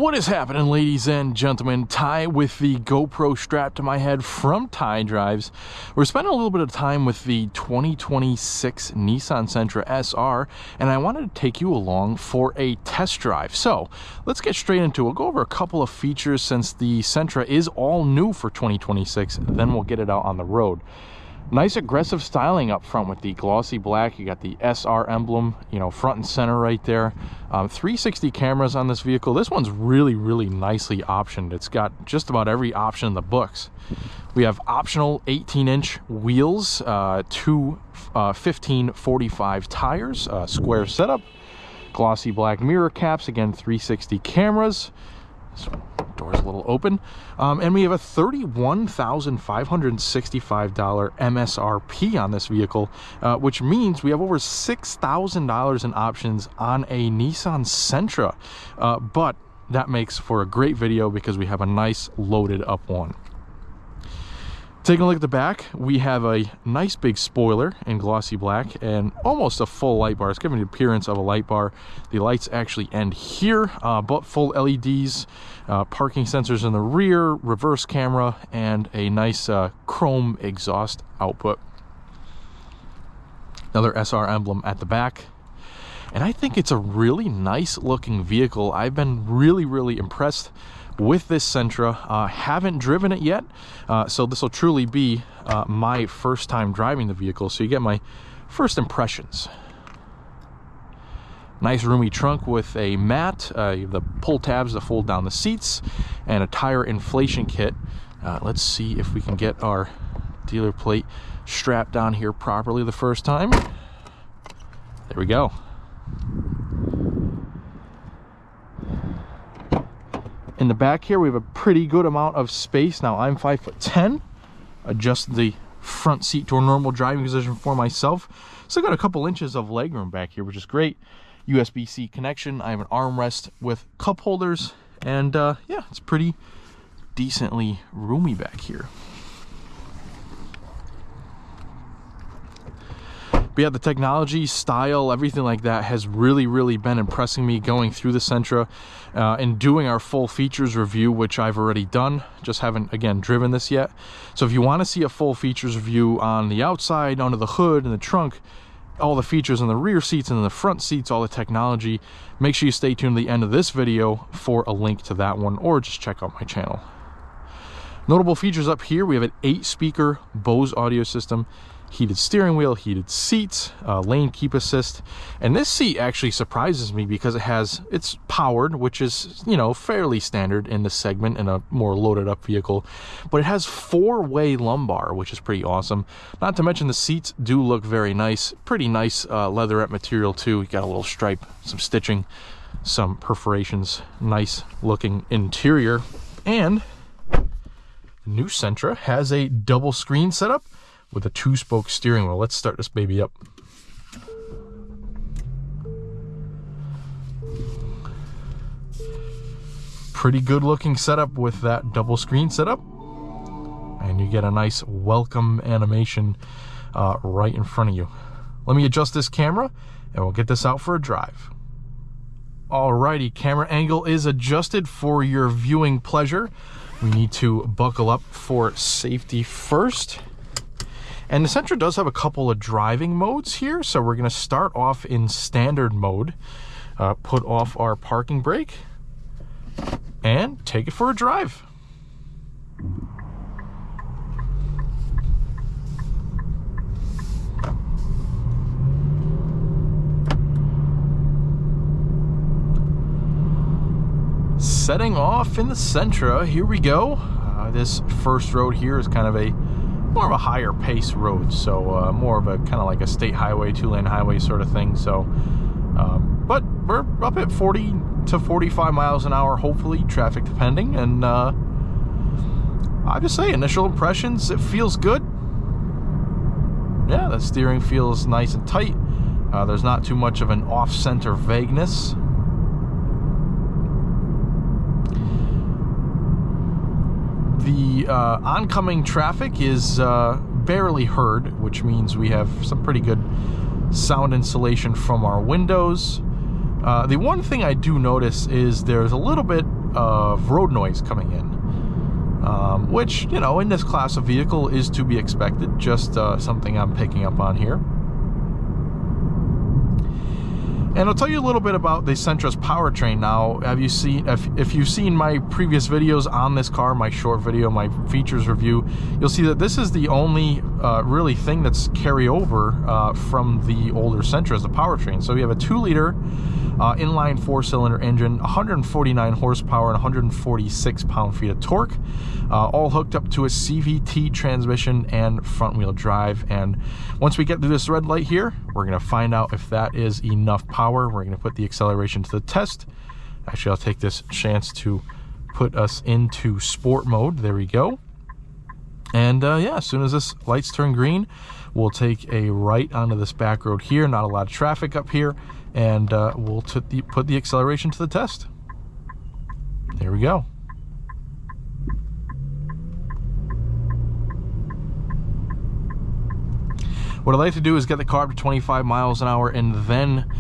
What is happening, ladies and gentlemen? Ty with the GoPro strapped to my head from Ty Drives. We're spending a little bit of time with the 2026 Nissan Sentra SR, and I wanted to take you along for a test drive. So let's get straight into it. We'll go over a couple of features since the Sentra is all new for 2026, then we'll get it out on the road. Nice aggressive styling up front with the glossy black. You got the SR emblem, you know, front and center right there. 360 cameras on this vehicle. This one's really nicely optioned. It's got just about every option in the books. We have optional 18-inch wheels, two 15/45 tires, square setup, glossy black mirror caps, again 360 cameras. So door's a little open, and we have a $31,565 MSRP on this vehicle, which means we have over $6,000 in options on a Nissan Sentra, but that makes for a great video because we have a nice loaded up one. Taking a look at the back, we have a nice big spoiler in glossy black and almost a full light bar. It's giving the appearance of a light bar. The lights actually end here, but full LEDs, parking sensors in the rear, reverse camera, and a nice chrome exhaust output. Another SR emblem at the back. And I think it's a really nice looking vehicle. I've been really impressed with this Sentra. Haven't driven it yet, so this will truly be my first time driving the vehicle, so you get my first impressions. Nice roomy trunk with a mat, you have the pull tabs that fold down the seats, and a tire inflation kit. Let's see if we can get our dealer plate strapped down here properly the first time. There we go. In the back here, we have a pretty good amount of space. Now, I'm 5'10", adjust the front seat to a normal driving position for myself. So I got a couple inches of legroom back here, which is great. USB-C connection. I have an armrest with cup holders, and yeah, it's pretty decently roomy back here. But yeah, the technology, style, everything like that has really been impressing me going through the Sentra and doing our full features review, which I've already done. Just haven't, again, driven this yet. So if you want to see a full features review on the outside, under the hood and the trunk, all the features in the rear seats and in the front seats, all the technology, make sure you stay tuned to the end of this video for a link to that one, or just check out my channel. Notable features up here, we have an 8-speaker Bose audio system, heated steering wheel, heated seats, lane keep assist, and this seat actually surprises me because it's powered, which is, you know, fairly standard in this segment in a more loaded up vehicle, but it has 4-way lumbar, which is pretty awesome. Not to mention the seats do look very nice, pretty nice leatherette material too. You got a little stripe, some stitching, some perforations, nice looking interior. And the new Sentra has a double screen setup with a 2-spoke steering wheel. Let's start this baby up. Pretty good looking setup with that double screen setup, and you get a nice welcome animation right in front of you. Let me adjust this camera and we'll get this out for a drive. Alrighty, camera angle is adjusted for your viewing pleasure. We need to buckle up for safety first. And the Sentra does have a couple of driving modes here, so we're going to start off in standard mode, put off our parking brake, and take it for a drive. Setting off in the Sentra, here we go. This first road here is kind of more of a higher pace road, so more of a kind of like a state highway, 2-lane highway sort of thing. So but we're up at 40 to 45 miles an hour, hopefully, traffic depending. And I just say, initial impressions, it feels good. Yeah, the steering feels nice and tight. There's not too much of an off-center vagueness. The oncoming traffic is barely heard, which means we have some pretty good sound insulation from our windows. The one thing I do notice is there's a little bit of road noise coming in, which, you know, in this class of vehicle is to be expected. Just something I'm picking up on here. And I'll tell you a little bit about the Sentra's powertrain now. Have you seen, if you've seen my previous videos on this car, my short video, my features review, you'll see that this is the only really thing that's carryover from the older Sentras, the powertrain. So we have a 2-liter inline 4-cylinder engine, 149 horsepower and 146 pound-feet of torque, all hooked up to a CVT transmission and front-wheel drive. And once we get through this red light here, we're going to find out if that is enough power. We're going to put the acceleration to the test. Actually, I'll take this chance to put us into sport mode. There we go. And yeah, as soon as this lights turn green, we'll take a right onto this back road here. Not a lot of traffic up here. And we'll put the acceleration to the test. There we go. What I like to do is get the car up to 25 miles an hour and then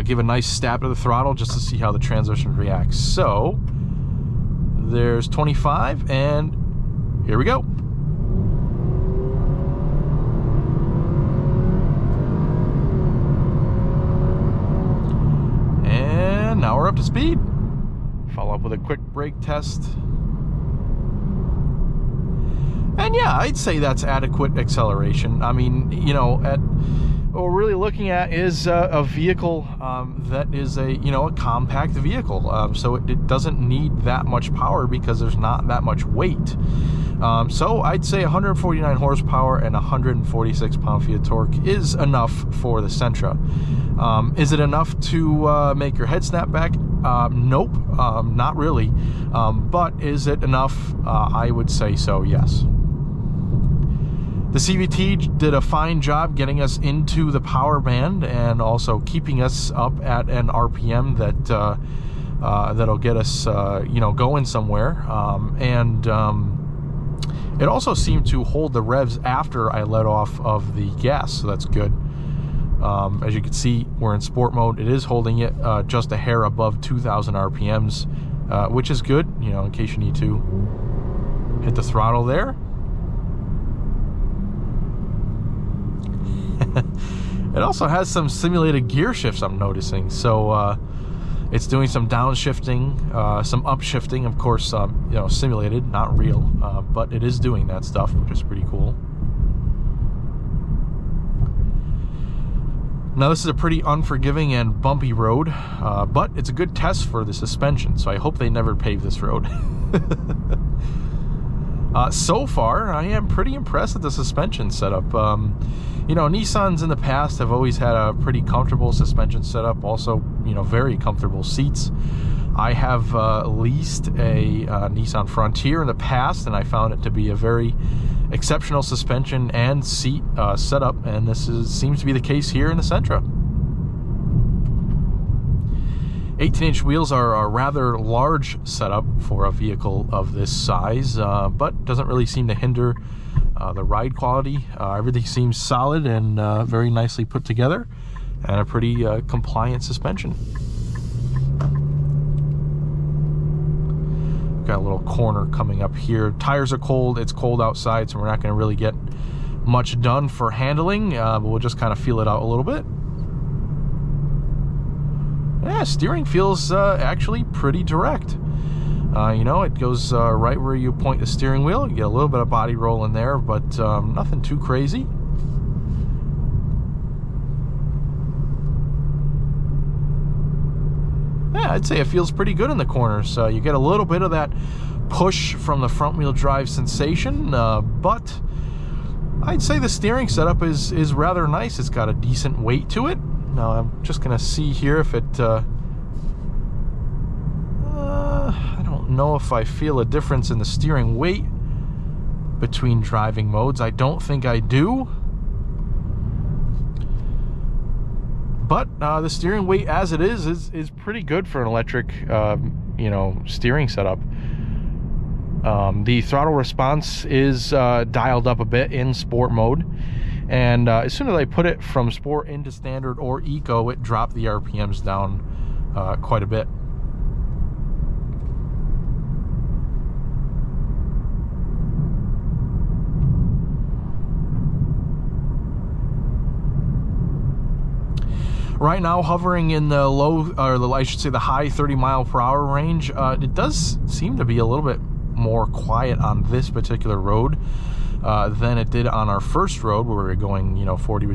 give a nice stab to the throttle just to see how the transmission reacts. So there's 25, and here we go. And now we're up to speed. Follow up with a quick brake test. And yeah, I'd say that's adequate acceleration. I mean, you know, what we're really looking at is a vehicle that is a compact vehicle. So it doesn't need that much power because there's not that much weight. So I'd say 149 horsepower and 146 pound-feet of torque is enough for the Sentra. Is it enough to make your head snap back? Nope, not really. But is it enough? I would say so, yes. The CVT did a fine job getting us into the power band and also keeping us up at an RPM that that'll get us going somewhere. It also seemed to hold the revs after I let off of the gas, so that's good. As you can see, we're in sport mode. It is holding it just a hair above 2,000 RPMs, which is good, in case you need to hit the throttle there. It also has some simulated gear shifts, I'm noticing. So it's doing some downshifting, some upshifting, of course, simulated, not real, but it is doing that stuff, which is pretty cool. Now, this is a pretty unforgiving and bumpy road, but it's a good test for the suspension, so I hope they never pave this road. So far, I am pretty impressed with the suspension setup. Nissans in the past have always had a pretty comfortable suspension setup, also, very comfortable seats. I have leased a Nissan Frontier in the past, and I found it to be a very exceptional suspension and seat setup, and this seems to be the case here in the Sentra. 18-inch wheels are a rather large setup for a vehicle of this size, but doesn't really seem to hinder the ride quality. Everything seems solid and very nicely put together, and a pretty compliant suspension. Got a little corner coming up here. Tires are cold. It's cold outside, so we're not going to really get much done for handling, but we'll just kind of feel it out a little bit. Yeah, steering feels actually pretty direct. It goes right where you point the steering wheel. You get a little bit of body roll in there, but nothing too crazy. Yeah, I'd say it feels pretty good in the corners. You get a little bit of that push from the front wheel drive sensation, but I'd say the steering setup is rather nice. It's got a decent weight to it. Now I'm just gonna see here if it I don't know if I feel a difference in the steering weight between driving modes. I don't think I do, but the steering weight as it is pretty good for an electric steering setup. The throttle response is dialed up a bit in sport mode, and as soon as I put it from sport into standard or eco, it dropped the RPMs down quite a bit. Right now, hovering in the low, or I should say the high 30-mile-per-hour range. It does seem to be a little bit more quiet on this particular road than it did on our first road, where we were going, you know, 40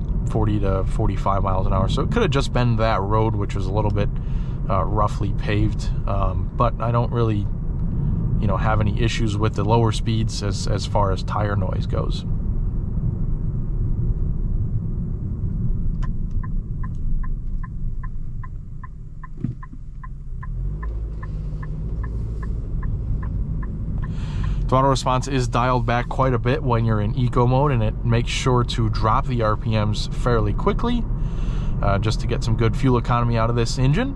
to 45 miles an hour. So it could have just been that road, which was a little bit roughly paved. But I don't really, you know, have any issues with the lower speeds as far as tire noise goes. Throttle response is dialed back quite a bit when you're in eco mode, and it makes sure to drop the RPMs fairly quickly just to get some good fuel economy out of this engine.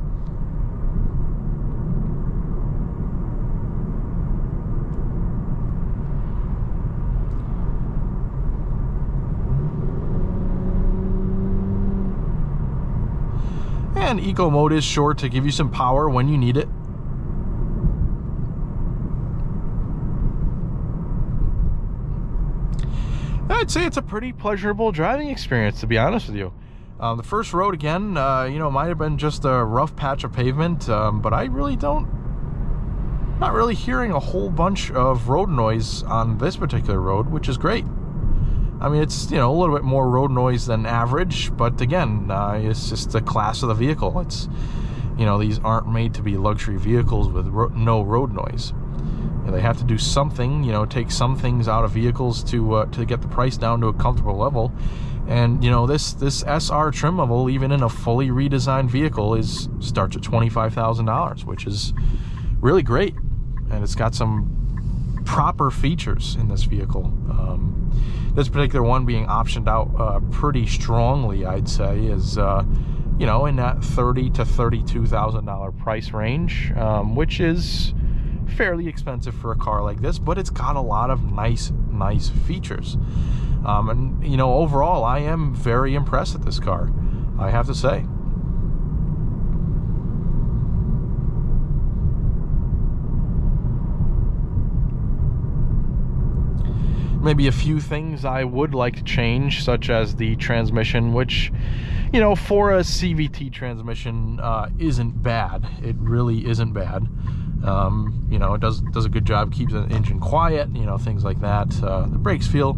And eco mode is sure to give you some power when you need it. I'd say it's a pretty pleasurable driving experience, to be honest with you. The first road, again, you know, might have been just a rough patch of pavement, but I really not really hearing a whole bunch of road noise on this particular road, which is great. I mean, it's, you know, a little bit more road noise than average, but again, it's just the class of the vehicle. It's, you know, these aren't made to be luxury vehicles with no road noise. They have to do something, you know, take some things out of vehicles to get the price down to a comfortable level. And, you know, this SR trim level, even in a fully redesigned vehicle, starts at $25,000, which is really great. And it's got some proper features in this vehicle. This particular one being optioned out pretty strongly, I'd say, is you know, in that $30,000 to $32,000 price range, which is fairly expensive for a car like this, but it's got a lot of nice features. And, you know, overall, I am very impressed with this car, I have to say. Maybe a few things I would like to change, such as the transmission, which, you know, for a CVT transmission isn't bad. It really isn't bad. You know, it does a good job, keeps the engine quiet, you know, things like that. The brakes feel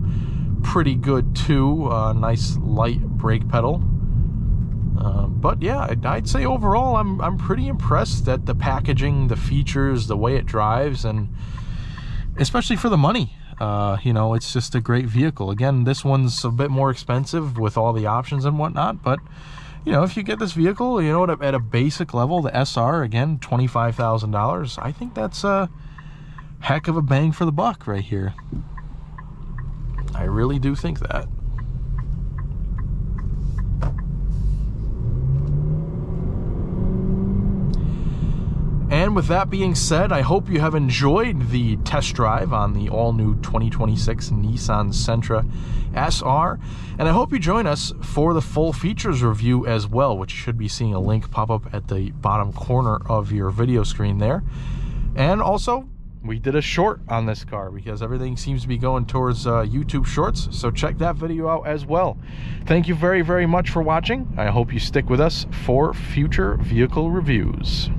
pretty good too. Nice light brake pedal. But yeah, I'd say overall I'm pretty impressed at the packaging, the features, the way it drives, and especially for the money. You know, it's just a great vehicle. Again, this one's a bit more expensive with all the options and whatnot, but you know, if you get this vehicle, you know, at a basic level, the SR, again, $25,000, I think that's a heck of a bang for the buck right here. I really do think that. And with that being said, I hope you have enjoyed the test drive on the all-new 2026 Nissan Sentra SR. And I hope you join us for the full features review as well, which you should be seeing a link pop up at the bottom corner of your video screen there. And also, we did a short on this car because everything seems to be going towards YouTube Shorts, so check that video out as well. Thank you very, very much for watching. I hope you stick with us for future vehicle reviews.